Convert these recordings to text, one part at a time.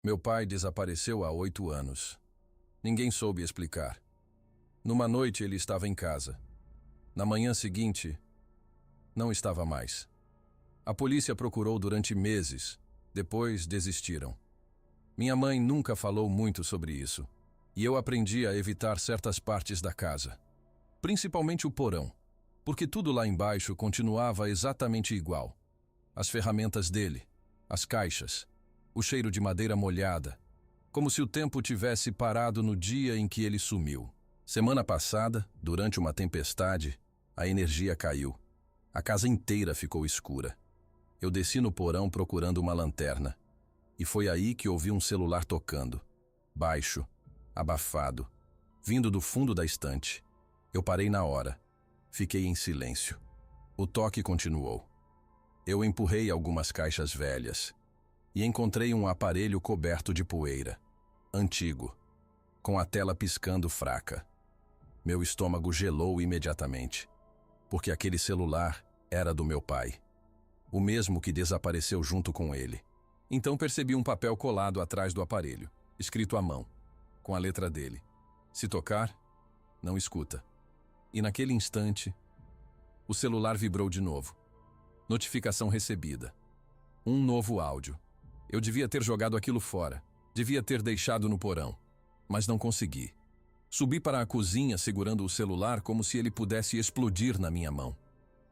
Meu pai desapareceu há 8 anos. Ninguém soube explicar. Numa noite ele estava em casa. Na manhã seguinte, não estava mais. A polícia procurou durante meses. Depois desistiram. Minha mãe nunca falou muito sobre isso. E eu aprendi a evitar certas partes da casa. Principalmente o porão. Porque tudo lá embaixo continuava exatamente igual. As ferramentas dele, as caixas, o cheiro de madeira molhada, como se o tempo tivesse parado no dia em que ele sumiu. Semana passada, durante uma tempestade, a energia caiu. A casa inteira ficou escura. Eu desci no porão procurando uma lanterna. E foi aí que ouvi um celular tocando. Baixo, abafado, vindo do fundo da estante. Eu parei na hora. Fiquei em silêncio. O toque continuou. Eu empurrei algumas caixas velhas e encontrei um aparelho coberto de poeira, antigo, com a tela piscando fraca. Meu estômago gelou imediatamente, porque aquele celular era do meu pai, o mesmo que desapareceu junto com ele. Então percebi um papel colado atrás do aparelho, escrito à mão, com a letra dele. Se tocar, não escuta. E naquele instante, o celular vibrou de novo. Notificação recebida. Um novo áudio. Eu devia ter jogado aquilo fora. Devia ter deixado no porão. Mas não consegui. Subi para a cozinha segurando o celular como se ele pudesse explodir na minha mão.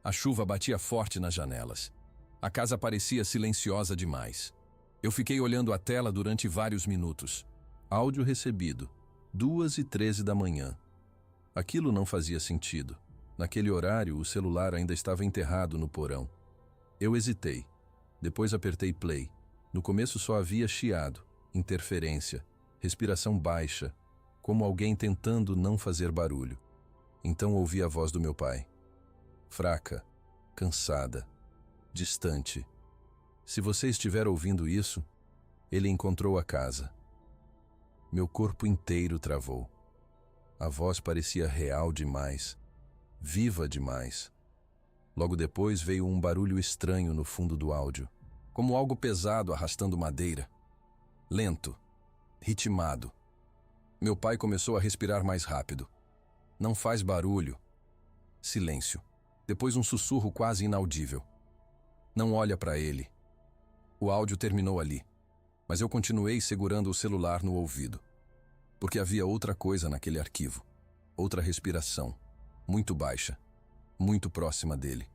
A chuva batia forte nas janelas. A casa parecia silenciosa demais. Eu fiquei olhando a tela durante vários minutos. Áudio recebido. 2h13 da manhã. Aquilo não fazia sentido. Naquele horário, o celular ainda estava enterrado no porão. Eu hesitei. Depois apertei play. No começo só havia chiado, interferência, respiração baixa, como alguém tentando não fazer barulho. Então ouvi a voz do meu pai. Fraca, cansada, distante. Se você estiver ouvindo isso, ele encontrou a casa. Meu corpo inteiro travou. A voz parecia real demais, viva demais. Logo depois veio um barulho estranho no fundo do áudio, como algo pesado arrastando madeira. Lento, ritmado. Meu pai começou a respirar mais rápido. Não faz barulho. Silêncio. Depois um sussurro quase inaudível. Não olha para ele. O áudio terminou ali, mas eu continuei segurando o celular no ouvido, porque havia outra coisa naquele arquivo. Outra respiração, muito baixa, muito próxima dele.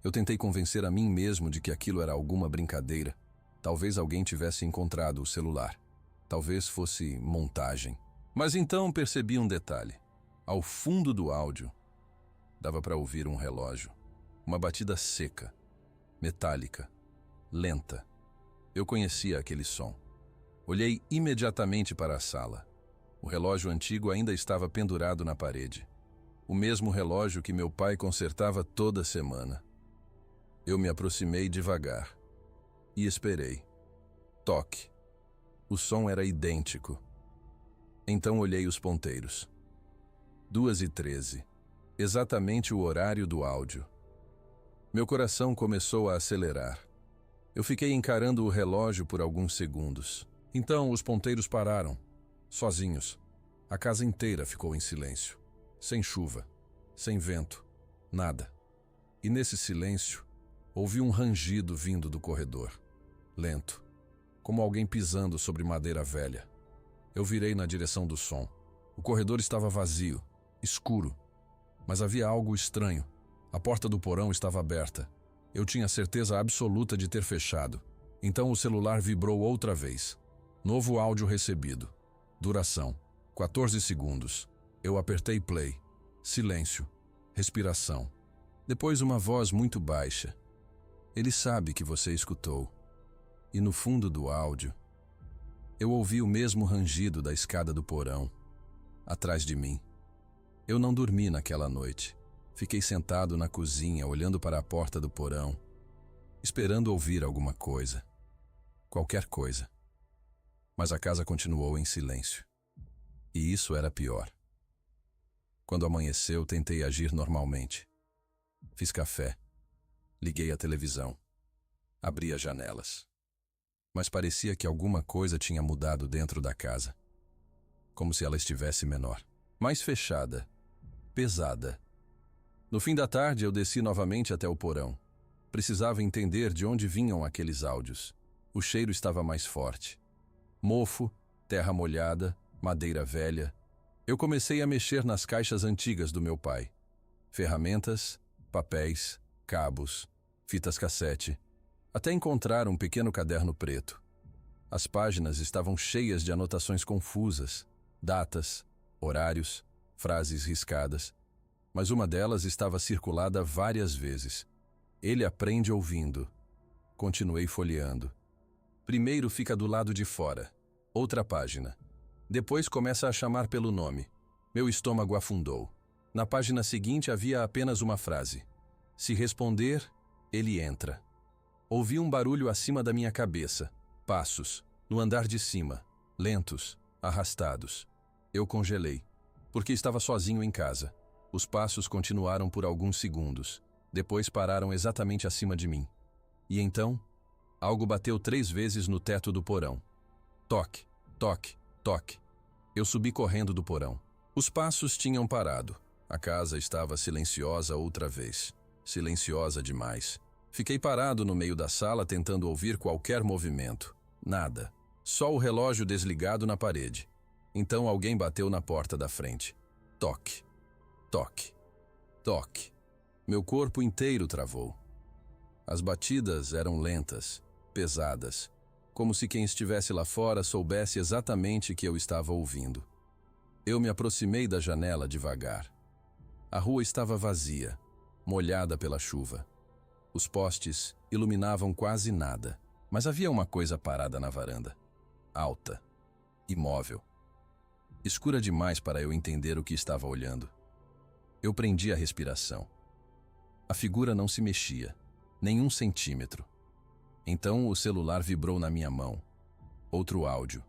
Eu tentei convencer a mim mesmo de que aquilo era alguma brincadeira. Talvez alguém tivesse encontrado o celular. Talvez fosse montagem. Mas então percebi um detalhe. Ao fundo do áudio, dava para ouvir um relógio. Uma batida seca, metálica, lenta. Eu conhecia aquele som. Olhei imediatamente para a sala. O relógio antigo ainda estava pendurado na parede. O mesmo relógio que meu pai consertava toda semana. Eu me aproximei devagar e esperei. Toque. O som era idêntico. Então olhei os ponteiros. 2h13. Exatamente o horário do áudio. Meu coração começou a acelerar. Eu fiquei encarando o relógio por alguns segundos. Então os ponteiros pararam, sozinhos. A casa inteira ficou em silêncio. Sem chuva, sem vento, nada. E nesse silêncio, ouvi um rangido vindo do corredor. Lento, como alguém pisando sobre madeira velha. Eu virei na direção do som. O corredor estava vazio, escuro. Mas havia algo estranho. A porta do porão estava aberta. Eu tinha certeza absoluta de ter fechado. Então o celular vibrou outra vez. Novo áudio recebido. Duração: 14 segundos. Eu apertei play. Silêncio. Respiração. Depois uma voz muito baixa. Ele sabe que você escutou. E no fundo do áudio, eu ouvi o mesmo rangido da escada do porão, atrás de mim. Eu não dormi naquela noite. Fiquei sentado na cozinha, olhando para a porta do porão, esperando ouvir alguma coisa. Qualquer coisa. Mas a casa continuou em silêncio. E isso era pior. Quando amanheceu, tentei agir normalmente. Fiz café. Liguei a televisão. Abri as janelas. mas parecia que alguma coisa tinha mudado dentro da casa. Como se ela estivesse menor, mais fechada, pesada. No fim da tarde, eu desci novamente até o porão. Precisava entender de onde vinham aqueles áudios. O cheiro estava mais forte. Mofo, terra molhada, madeira velha. Eu comecei a mexer nas caixas antigas do meu pai. Ferramentas, papéis, cabos, fitas cassete, até encontrar um pequeno caderno preto. As páginas estavam cheias de anotações confusas, datas, horários, frases riscadas, mas uma delas estava circulada várias vezes. Ele aprende ouvindo. Continuei folheando. Primeiro fica do lado de fora, outra página. Depois começa a chamar pelo nome. Meu estômago afundou. Na página seguinte havia apenas uma frase. Se responder, ele entra. Ouvi um barulho acima da minha cabeça. Passos, no andar de cima, lentos, arrastados. Eu congelei, porque estava sozinho em casa. Os passos continuaram por alguns segundos. Depois pararam exatamente acima de mim. E então, algo bateu 3 vezes no teto do porão. Toque, toque, toque. Eu subi correndo do porão. Os passos tinham parado. A casa estava silenciosa outra vez. Silenciosa demais. Fiquei parado no meio da sala tentando ouvir qualquer movimento. Nada. Só o relógio desligado na parede. Então alguém bateu na porta da frente. Toque. Toque. Toque. Meu corpo inteiro travou. As batidas eram lentas, pesadas, como se quem estivesse lá fora soubesse exatamente que eu estava ouvindo. Eu me aproximei da janela devagar. A rua estava vazia, molhada pela chuva. Os postes iluminavam quase nada, mas havia uma coisa parada na varanda. Alta, imóvel. Escura demais para eu entender o que estava olhando. Eu prendi a respiração. A figura não se mexia, nem 1 centímetro. Então o celular vibrou na minha mão. Outro áudio.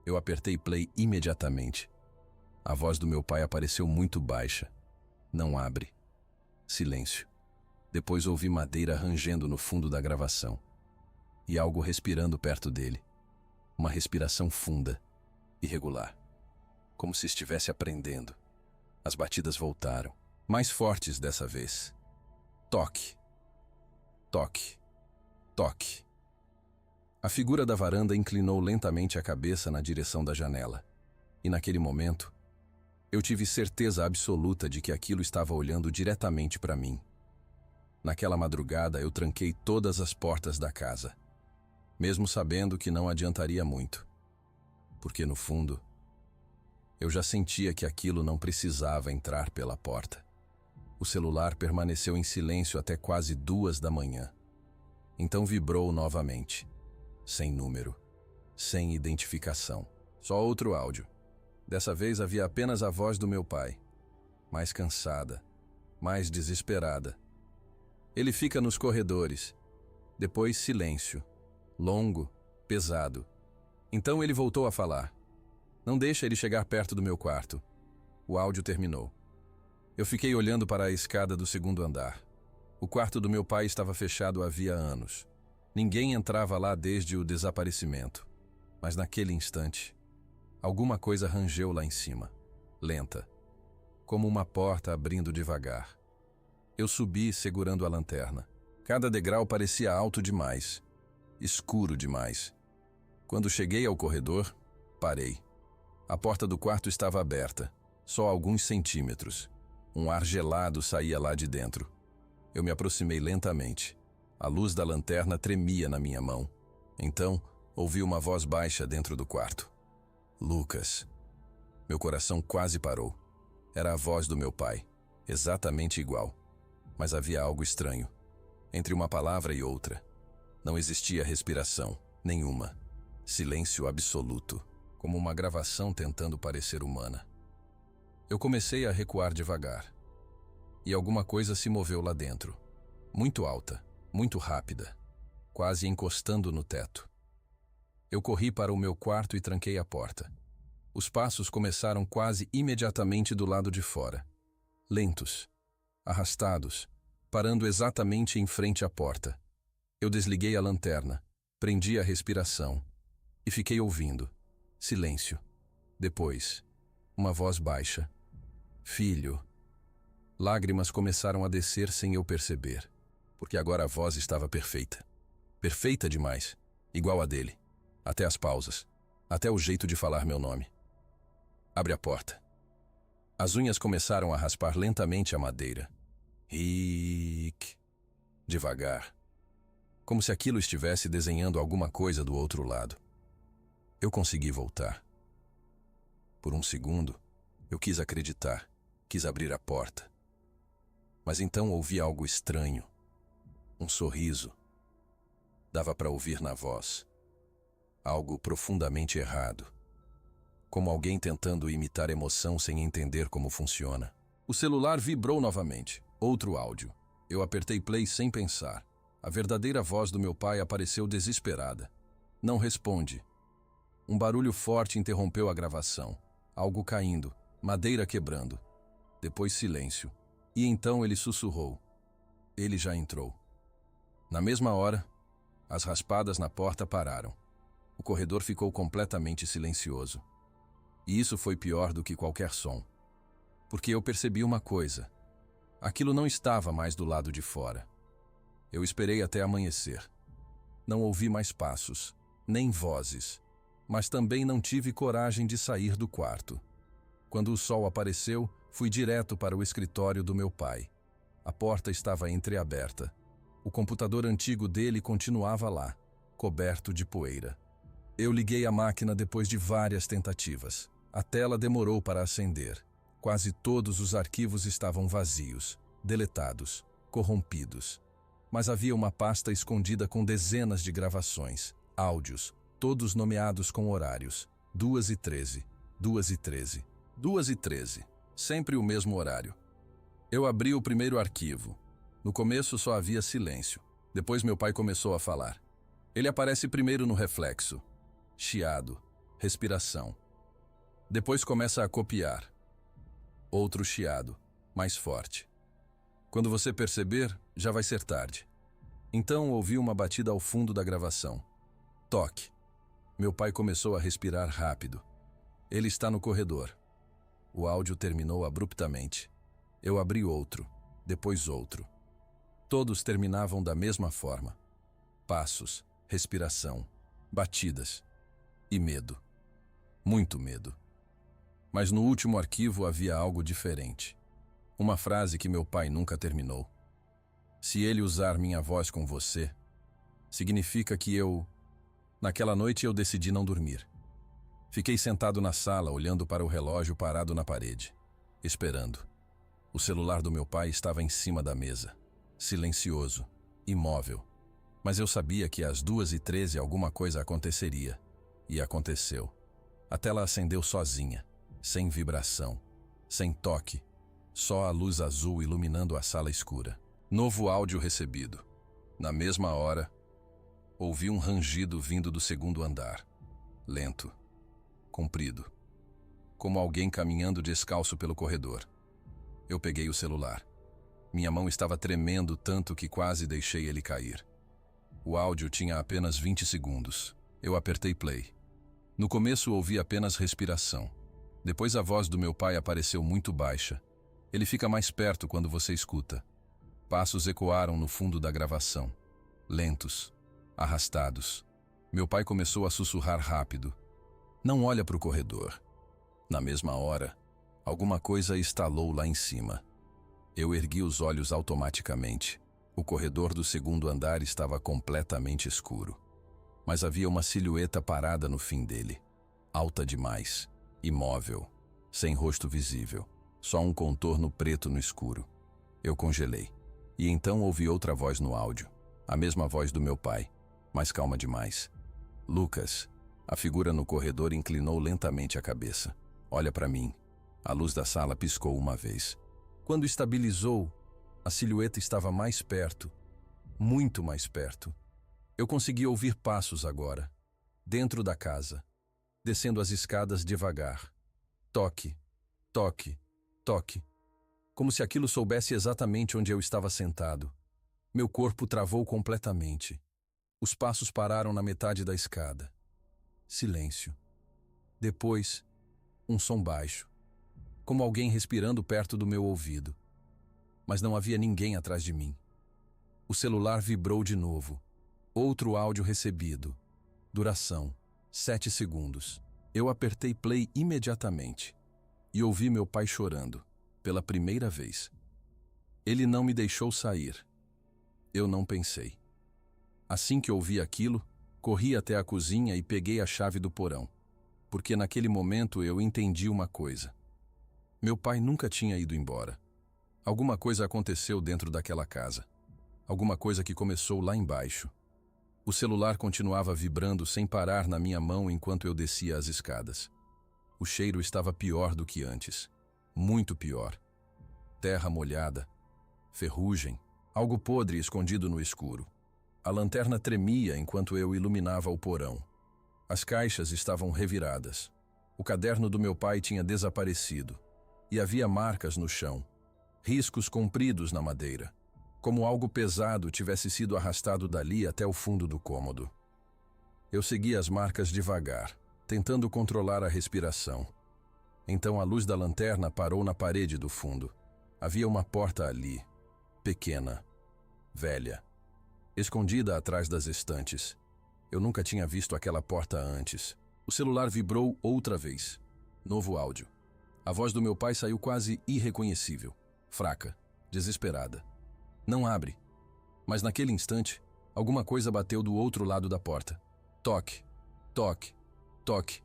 Eu apertei play imediatamente. A voz do meu pai apareceu muito baixa. Não abre. Silêncio. Depois ouvi madeira rangendo no fundo da gravação. E algo respirando perto dele. Uma respiração funda, irregular. Como se estivesse aprendendo. As batidas voltaram, mais fortes dessa vez. Toque. Toque. Toque. A figura da varanda inclinou lentamente a cabeça na direção da janela. E naquele momento, eu tive certeza absoluta de que aquilo estava olhando diretamente para mim. Naquela madrugada, eu tranquei todas as portas da casa, mesmo sabendo que não adiantaria muito. Porque, no fundo, eu já sentia que aquilo não precisava entrar pela porta. O celular permaneceu em silêncio até quase 2 da manhã. Então vibrou novamente. Sem número. Sem identificação. Só outro áudio. Dessa vez havia apenas a voz do meu pai. Mais cansada. Mais desesperada. Ele fica nos corredores. Depois silêncio. Longo. Pesado. Então ele voltou a falar. Não deixa ele chegar perto do meu quarto. O áudio terminou. Eu fiquei olhando para a escada do 2º andar. O quarto do meu pai estava fechado havia anos. Ninguém entrava lá desde o desaparecimento. Mas naquele instante, alguma coisa rangeu lá em cima, lenta, como uma porta abrindo devagar. Eu subi segurando a lanterna. Cada degrau parecia alto demais, escuro demais. Quando cheguei ao corredor, parei. A porta do quarto estava aberta, só alguns centímetros. Um ar gelado saía lá de dentro. Eu me aproximei lentamente. A luz da lanterna tremia na minha mão. Então, ouvi uma voz baixa dentro do quarto. Lucas. Meu coração quase parou. Era a voz do meu pai, exatamente igual. Mas havia algo estranho. Entre uma palavra e outra, não existia respiração, nenhuma. Silêncio absoluto, como uma gravação tentando parecer humana. Eu comecei a recuar devagar. E alguma coisa se moveu lá dentro. Muito alta, muito rápida, quase encostando no teto. Eu corri para o meu quarto e tranquei a porta. Os passos começaram quase imediatamente do lado de fora. Lentos, arrastados, parando exatamente em frente à porta. Eu desliguei a lanterna, Prendi a respiração e fiquei ouvindo. Silêncio. Depois, uma voz baixa. Filho. Lágrimas começaram a descer sem eu perceber, porque agora a voz estava perfeita. Perfeita demais, igual a dele. Até as pausas, até o jeito de falar meu nome. Abre a porta. As unhas começaram a raspar lentamente a madeira. Rick. Devagar. Como se aquilo estivesse desenhando alguma coisa do outro lado. Eu consegui voltar. Por um segundo, eu quis acreditar, quis abrir a porta. Mas então ouvi algo estranho. Um sorriso. Dava para ouvir na voz. Algo profundamente errado. Como alguém tentando imitar emoção sem entender como funciona. O celular vibrou novamente. Outro áudio. Eu apertei play sem pensar. A verdadeira voz do meu pai apareceu desesperada. Não responde. Um barulho forte interrompeu a gravação. Algo caindo, madeira quebrando. Depois silêncio. E então ele sussurrou. Ele já entrou. Na mesma hora, as raspadas na porta pararam. O corredor ficou completamente silencioso. E isso foi pior do que qualquer som. Porque eu percebi uma coisa. Aquilo não estava mais do lado de fora. Eu esperei até amanhecer. Não ouvi mais passos, nem vozes, mas também não tive coragem de sair do quarto. Quando o sol apareceu, fui direto para o escritório do meu pai. A porta estava entreaberta. O computador antigo dele continuava lá, coberto de poeira. Eu liguei a máquina depois de várias tentativas. A tela demorou para acender. Quase todos os arquivos estavam vazios, deletados, corrompidos. Mas havia uma pasta escondida com dezenas de gravações, áudios, todos nomeados com horários. 2h13, 2h13, 2h13. Sempre o mesmo horário. Eu abri o primeiro arquivo. No começo só havia silêncio. Depois meu pai começou a falar. Ele aparece primeiro no reflexo. Chiado, respiração. Depois começa a copiar. Outro chiado, mais forte. Quando você perceber, já vai ser tarde. Então ouvi uma batida ao fundo da gravação. Toque. Meu pai começou a respirar rápido. Ele está no corredor. O áudio terminou abruptamente. Eu abri outro, depois outro. Todos terminavam da mesma forma. Passos, respiração, batidas e medo. Muito medo. Mas no último arquivo havia algo diferente. Uma frase que meu pai nunca terminou. Se ele usar minha voz com você, significa que Naquela noite eu decidi não dormir. Fiquei sentado na sala, olhando para o relógio parado na parede, esperando. O celular do meu pai estava em cima da mesa, silencioso, imóvel. Mas eu sabia que às 2h13 alguma coisa aconteceria. E aconteceu. A tela acendeu sozinha, sem vibração, sem toque. Só a luz azul iluminando a sala escura. Novo áudio recebido. Na mesma hora, ouvi um rangido vindo do segundo andar. Lento, comprido, como alguém caminhando descalço pelo corredor. Eu peguei o celular. Minha mão estava tremendo tanto que quase deixei ele cair. O áudio tinha apenas 20 segundos. Eu apertei play. No começo ouvi apenas respiração. Depois a voz do meu pai apareceu muito baixa. Ele fica mais perto quando você escuta. Passos ecoaram no fundo da gravação. Lentos, arrastados. Meu pai começou a sussurrar rápido. Não olha para o corredor. Na mesma hora, alguma coisa estalou lá em cima. Eu ergui os olhos automaticamente. O corredor do segundo andar estava completamente escuro. Mas havia uma silhueta parada no fim dele. Alta demais, imóvel, sem rosto visível. Só um contorno preto no escuro. Eu congelei. E então ouvi outra voz no áudio. A mesma voz do meu pai, mas calma demais. Lucas. A figura no corredor inclinou lentamente a cabeça. Olha para mim. A luz da sala piscou uma vez. Quando estabilizou, a silhueta estava mais perto. Muito mais perto. Eu consegui ouvir passos agora. Dentro da casa. Descendo as escadas devagar. Toque. Toque. Toque. Como se aquilo soubesse exatamente onde eu estava sentado. Meu corpo travou completamente. Os passos pararam na metade da escada. Silêncio. Depois, um som baixo, como alguém respirando perto do meu ouvido. Mas não havia ninguém atrás de mim. O celular vibrou de novo. Outro áudio recebido. Duração: 7 segundos. Eu apertei play imediatamente e ouvi meu pai chorando, pela primeira vez. Ele não me deixou sair. Eu não pensei. Assim que ouvi aquilo, corri até a cozinha e peguei a chave do porão, porque naquele momento eu entendi uma coisa. Meu pai nunca tinha ido embora. Alguma coisa aconteceu dentro daquela casa. Alguma coisa que começou lá embaixo. O celular continuava vibrando sem parar na minha mão enquanto eu descia as escadas. O cheiro estava pior do que antes. Muito pior. Terra molhada, ferrugem, algo podre escondido no escuro. A lanterna tremia enquanto eu iluminava o porão. As caixas estavam reviradas. O caderno do meu pai tinha desaparecido. E havia marcas no chão. Riscos compridos na madeira, como algo pesado tivesse sido arrastado dali até o fundo do cômodo. Eu segui as marcas devagar, tentando controlar a respiração. Então a luz da lanterna parou na parede do fundo. Havia uma porta ali, pequena, velha, escondida atrás das estantes. Eu nunca tinha visto aquela porta antes. O celular vibrou outra vez. Novo áudio. A voz do meu pai saiu quase irreconhecível, fraca, desesperada. Não abre. Mas naquele instante, alguma coisa bateu do outro lado da porta. Toque, toque, toque.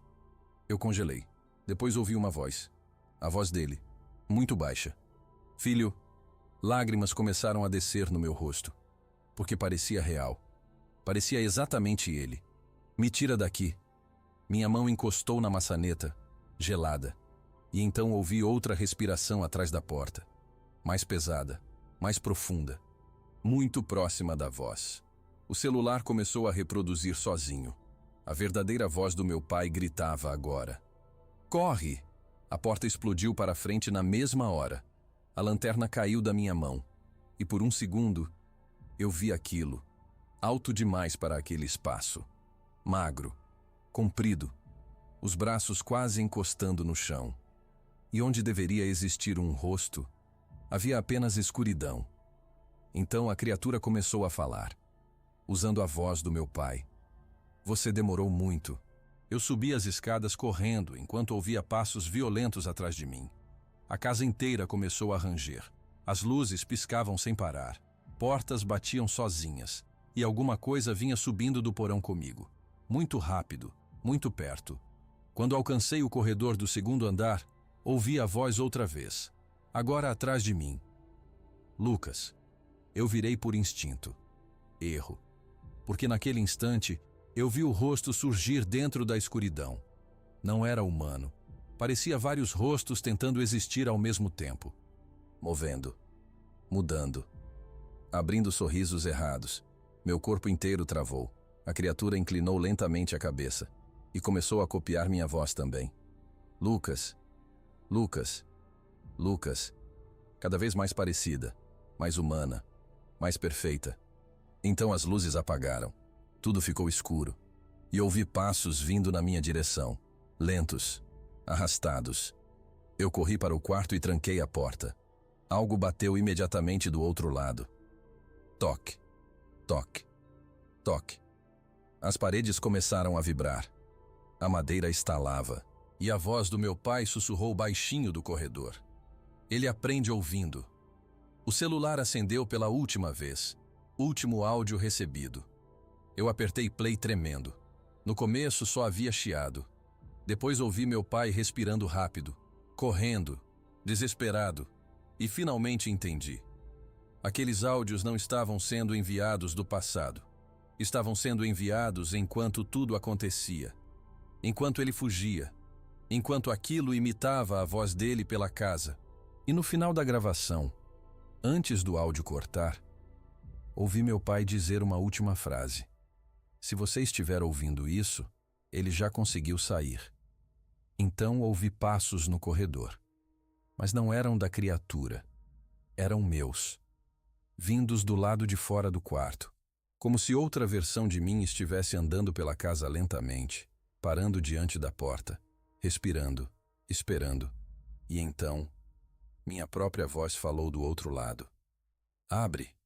Eu congelei. Depois ouvi uma voz. A voz dele, muito baixa. Filho, lágrimas começaram a descer no meu rosto, porque parecia real. Parecia exatamente ele. Me tira daqui. Minha mão encostou na maçaneta, gelada. E então ouvi outra respiração atrás da porta. Mais pesada, mais profunda, muito próxima da voz. O celular começou a reproduzir sozinho. A verdadeira voz do meu pai gritava agora. Corre! A porta explodiu para frente na mesma hora. A lanterna caiu da minha mão. E por um segundo, eu vi aquilo, alto demais para aquele espaço. Magro, comprido, os braços quase encostando no chão. E onde deveria existir um rosto, havia apenas escuridão. Então a criatura começou a falar, usando a voz do meu pai. Você demorou muito. Eu subi as escadas correndo enquanto ouvia passos violentos atrás de mim. A casa inteira começou a ranger. As luzes piscavam sem parar. Portas batiam sozinhas. E alguma coisa vinha subindo do porão comigo. Muito rápido, muito perto. Quando alcancei o corredor do segundo andar, ouvi a voz outra vez, agora atrás de mim. Lucas. Eu virei por instinto. Erro. Porque naquele instante, eu vi o rosto surgir dentro da escuridão. Não era humano. Parecia vários rostos tentando existir ao mesmo tempo. Movendo. Mudando. Abrindo sorrisos errados. Meu corpo inteiro travou. A criatura inclinou lentamente a cabeça e começou a copiar minha voz também. Lucas. Lucas. Lucas. Cada vez mais parecida, mais humana, mais perfeita. Então as luzes apagaram. Tudo ficou escuro. E ouvi passos vindo na minha direção. Lentos, arrastados. Eu corri para o quarto e tranquei a porta. Algo bateu imediatamente do outro lado. Toque. Toque. Toque. As paredes começaram a vibrar. A madeira estalava. E a voz do meu pai sussurrou baixinho do corredor. Ele aprende ouvindo. O celular acendeu pela última vez. Último áudio recebido. Eu apertei play tremendo. No começo só havia chiado. Depois ouvi meu pai respirando rápido, correndo, desesperado. E finalmente entendi. Aqueles áudios não estavam sendo enviados do passado. Estavam sendo enviados enquanto tudo acontecia. Enquanto ele fugia. Enquanto aquilo imitava a voz dele pela casa. E no final da gravação, antes do áudio cortar, ouvi meu pai dizer uma última frase. Se você estiver ouvindo isso, ele já conseguiu sair. Então ouvi passos no corredor. Mas não eram da criatura. Eram meus. Vindos do lado de fora do quarto. Como se outra versão de mim estivesse andando pela casa lentamente, parando diante da porta, respirando, esperando. E então, minha própria voz falou do outro lado. Abre.